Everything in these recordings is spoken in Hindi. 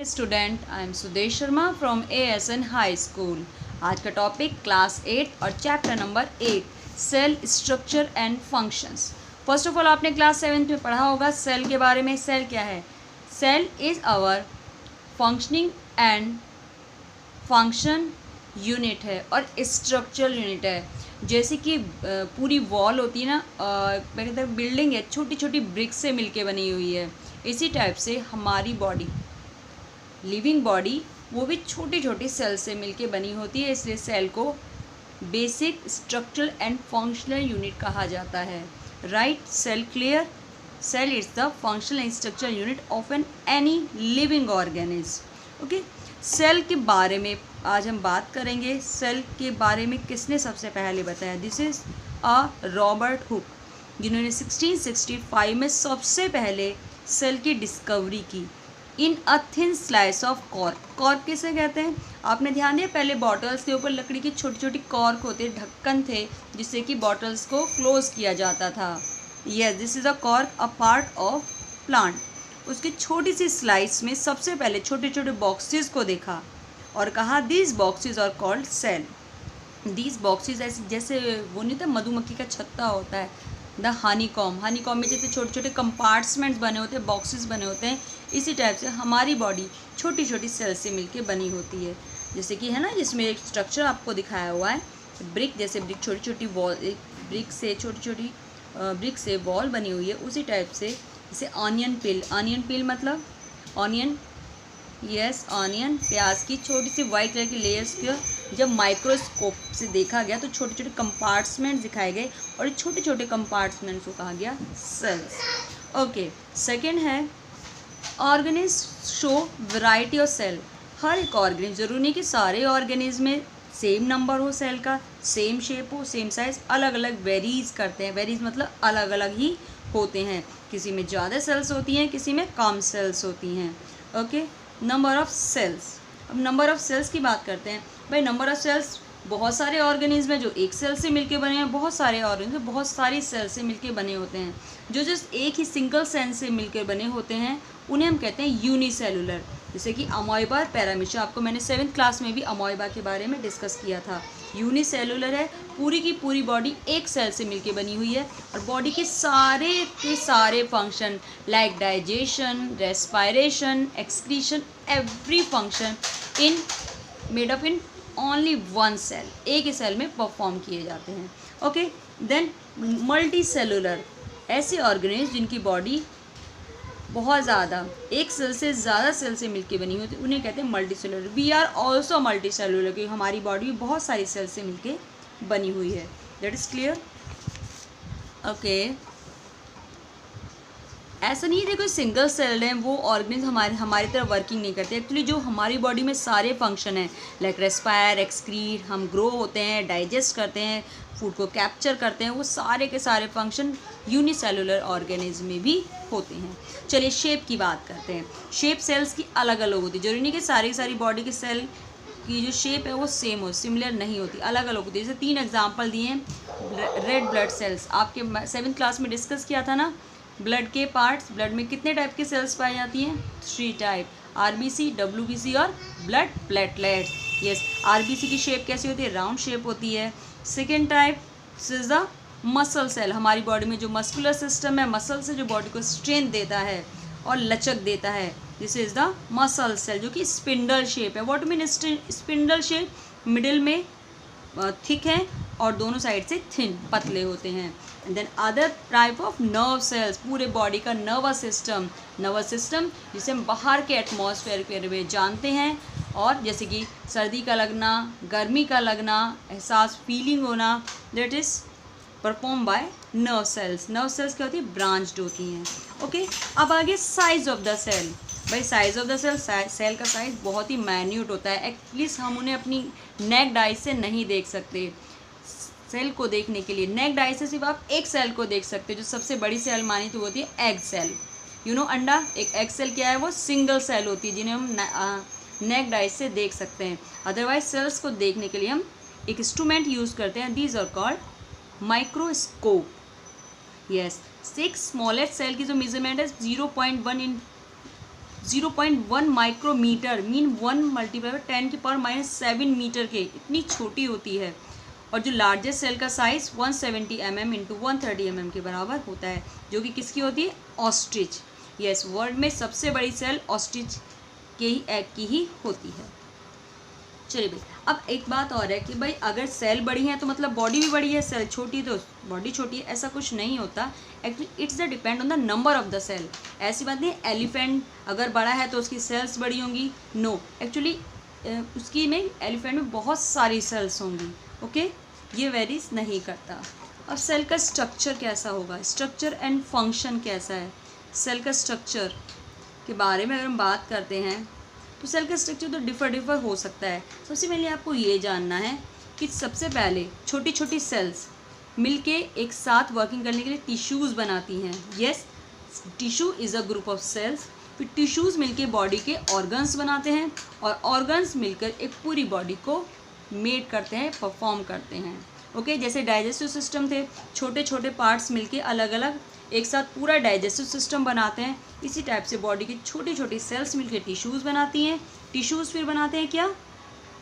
Student I am Sudesh Sharma from ASN high school. आज का टॉपिक क्लास 8 और chapter number 8 cell structure and functions. First of all आपने क्लास 7 में पढ़ा होगा सेल के बारे में। सेल क्या है? Cell is our functioning and function unit है और स्ट्रक्चरल यूनिट है। जैसे कि पूरी वॉल होती है ना, मैं कहता हूँ बिल्डिंग है, छोटी छोटी ब्रिक्स से मिलके बनी हुई है। इसी टाइप से हमारी बॉडी, लिविंग बॉडी, वो भी छोटी छोटी सेल से मिलके बनी होती है, इसलिए सेल को basic structural and functional unit कहा जाता है। Right? Cell clear? Cell is the functional and structural unit of any living organism. Okay, cell के बारे में आज हम बात करेंगे। सेल के बारे में किसने सबसे पहले बताया? दिस इज़ रॉबर्ट हुक, जिन्होंने 1665 में सबसे पहले सेल की डिस्कवरी की in a thin slice of cork. Cork किसे कहते हैं? आपने ध्यान दिया, पहले बॉटल्स के ऊपर लकड़ी की छोटी छोटी कॉर्क होते, ढक्कन थे जिससे कि बॉटल्स को क्लोज किया जाता था। Yes, this is a cork, a part of plant. उसकी छोटी सी स्लाइस में सबसे पहले छोटे छोटे बॉक्सेस को देखा और कहा these boxes are called cell. These boxes ऐसे जैसे वो नहीं था, मधुमक्खी का छत्ता होता है, द हनी कॉम में जैसे छोटे छोटे कंपार्टमेंट्स बने होते हैं, बॉक्सेस बने होते हैं, इसी टाइप से हमारी बॉडी छोटी छोटी सेल से मिलके बनी होती है। जैसे कि है ना, जिसमें एक स्ट्रक्चर आपको दिखाया हुआ है, ब्रिक जैसे ब्रिक छोटी छोटी वॉल, एक ब्रिक से छोटी छोटी ब्रिक से वॉल बनी हुई है, उसी टाइप से जैसे ऑनियन पील मतलब ऑनियन, यस ऑनियन, प्याज की छोटी सी वाइट कलर की लेयर्स को जब माइक्रोस्कोप से देखा गया तो छोटे छोटे कंपार्टमेंट्स दिखाए गए और छोटे छोटे कंपार्टमेंट्स को कहा गया सेल्स। ओके, सेकंड है organism show variety of cell. हर एक ऑर्गेनिज्म, जरूरी नहीं कि सारे ऑर्गेनिज्म में सेम नंबर हो सेल का, सेम शेप हो, सेम साइज, अलग अलग वेरीज करते हैं। वेरीज मतलब अलग अलग ही होते हैं, किसी में ज़्यादा सेल्स होती हैं, किसी में कम सेल्स होती हैं। Okay, number of cells. अब नंबर ऑफ़ सेल्स की बात करते हैं। भाई नंबर ऑफ़ सेल्स, बहुत सारे ऑर्गेनिज्म हैं जो एक सेल से मिलके बने हैं, बहुत सारे ऑर्गेनिज्म बहुत सारी सेल से मिलके बने होते हैं। जो जस्ट एक ही सिंगल सेल से मिलकर बने होते हैं उन्हें हम कहते हैं यूनिसेलुलर। जैसे कि अमोइबा, पैरामीशिया, आपको मैंने 7th क्लास में भी अमोइबा के बारे में डिस्कस किया था। यूनिसेलुलर है, पूरी की पूरी बॉडी एक सेल से मिलके बनी हुई है और बॉडी के सारे function like digestion, respiration, excretion, every function in made up in only one cell, एक ही सेल में परफॉर्म किए जाते हैं। ओके, देन मल्टी सेलुलर, ऐसे ऑर्गेनिज्म जिनकी बॉडी बहुत ज़्यादा एक सेल से ज़्यादा सेल से मिलके बनी होती है उन्हें कहते हैं multicellular. We are also multicellular, क्योंकि हमारी बॉडी बहुत सारी सेल से मिलके बनी हुई है। That is clear? ओके, ऐसा नहीं है देखो सिंगल सेल है वो ऑर्गेनिज्म हमारी तरह वर्किंग नहीं करते। एक्चुअली जो हमारी बॉडी में सारे फंक्शन हैं लाइक रेस्पायर, एक्सक्रीट, हम ग्रो होते हैं, डाइजेस्ट करते हैं, फूड को कैप्चर करते हैं, वो सारे के सारे फंक्शन यूनिसेलुलर ऑर्गेनिज्म में भी होते हैं। चलिए शेप की बात करते हैं। शेप सेल्स की अलग अलग होती है, जरूरी नहीं कि सारी बॉडी के सेल की जो शेप है वो सेम हो, सिमिलर नहीं होती, अलग अलग होती है। जैसे 3 एग्जाम्पल दिए हैं। रेड ब्लड सेल्स, आपके 7th क्लास में डिस्कस किया था ना, ब्लड के पार्ट्स, ब्लड में कितने टाइप की सेल्स पाई जाती हैं? 3 टाइप, RBC, WBC और ब्लड प्लेटलेट्स। यस, RBC की शेप कैसी होती है? राउंड शेप होती है। Second type is the muscle cell. हमारी बॉडी में जो मस्कुलर सिस्टम है, मसल से जो बॉडी को स्ट्रेंथ देता है और लचक देता है, this is the muscle cell, जो कि स्पिंडल शेप है। What mean spindle shape? Middle में थिक है और दोनों साइड से थिन, पतले होते हैं। And then other type of nerve cells, पूरे बॉडी का नर्वस सिस्टम जिसे हम बाहर के एटमॉस्फेयर के में जानते हैं, और जैसे कि सर्दी का लगना, गर्मी का लगना, एहसास, फीलिंग होना, that is perform by nerve cells. Nerve cells क्या होती है? ब्रांच्ड होती हैं। ओके, अब आगे साइज ऑफ द सेल। भाई साइज ऑफ द सेल का साइज बहुत ही माइन्यूट होता है। एटलीस्ट हम उन्हें अपनी नेक्ड आई से नहीं देख सकते। सेल को देखने के लिए नेक्ड आई से सिर्फ आप एक सेल को देख सकते हो, जो सबसे बड़ी सेल मानी तो होती है एग सेल। यू नो, अंडा, एक एग सेल क्या है? वो सिंगल सेल होती है जिन्हें हम नेक्ड आई से देख सकते हैं। अदरवाइज सेल्स को देखने के लिए हम एक इंस्ट्रूमेंट यूज़ करते हैं, these are called microscope. Yes, 6 smallest cell की जो मेजरमेंट है 0.1 × 0.1 माइक्रोमीटर मीन 1 मल्टीप्लाई 10⁻⁻7 मीटर के, इतनी छोटी होती है। और जो लार्जेस्ट सेल का साइज़ 170 mm इंटू 130 mm के बराबर होता है, जो कि किसकी होती है? ऑस्ट्रिच। यस, वर्ल्ड में सबसे बड़ी सेल ऑस्ट्रिच के ही एग की ही होती है। चलिए भाई, अब एक बात और है कि भाई अगर सेल बड़ी है तो मतलब बॉडी भी बड़ी है, सेल छोटी तो बॉडी छोटी है, ऐसा कुछ नहीं होता। Actually it's the depend on the number of the cell. ऐसी बात नहीं है एलिफेंट अगर बड़ा है तो उसकी सेल्स बड़ी होंगी, नो। एक्चुअली उसकी में एलिफेंट में बहुत सारी सेल्स होंगी, ओके, ये वेरीज नहीं करता। अब सेल का स्ट्रक्चर कैसा होगा, स्ट्रक्चर एंड फंक्शन कैसा है। सेल का स्ट्रक्चर के बारे में अगर हम बात करते हैं तो सेल का स्ट्रक्चर तो डिफ़र हो सकता है। सबसे पहले आपको ये जानना है कि सबसे पहले छोटी छोटी सेल्स मिलके एक साथ वर्किंग करने के लिए टिश्यूज़ बनाती हैं। Yes, tissue is a group of cells. फिर टिश्यूज़ मिलके बॉडी के ऑर्गन्स बनाते हैं और ऑर्गन्स मिलकर एक पूरी बॉडी को मेड करते हैं, परफॉर्म करते हैं। ओके, जैसे डाइजेस्टिव सिस्टम थे, छोटे छोटे पार्ट्स मिलके अलग अलग एक साथ पूरा डाइजेस्टिव सिस्टम बनाते हैं। इसी टाइप से बॉडी की छोटी छोटी सेल्स मिलके टिश्यूज़ बनाती हैं। टिश्यूज़ फिर बनाते हैं क्या?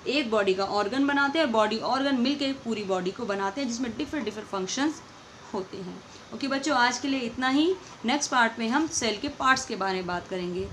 एक बॉडी का ऑर्गन बनाते हैं और बॉडी ऑर्गन मिलके पूरी बॉडी को बनाते हैं, जिसमें डिफरेंट फंक्शंस होते हैं। ओके बच्चों, आज के लिए इतना ही। नेक्स्ट पार्ट में हम सेल के पार्ट्स के बारे में बात करेंगे।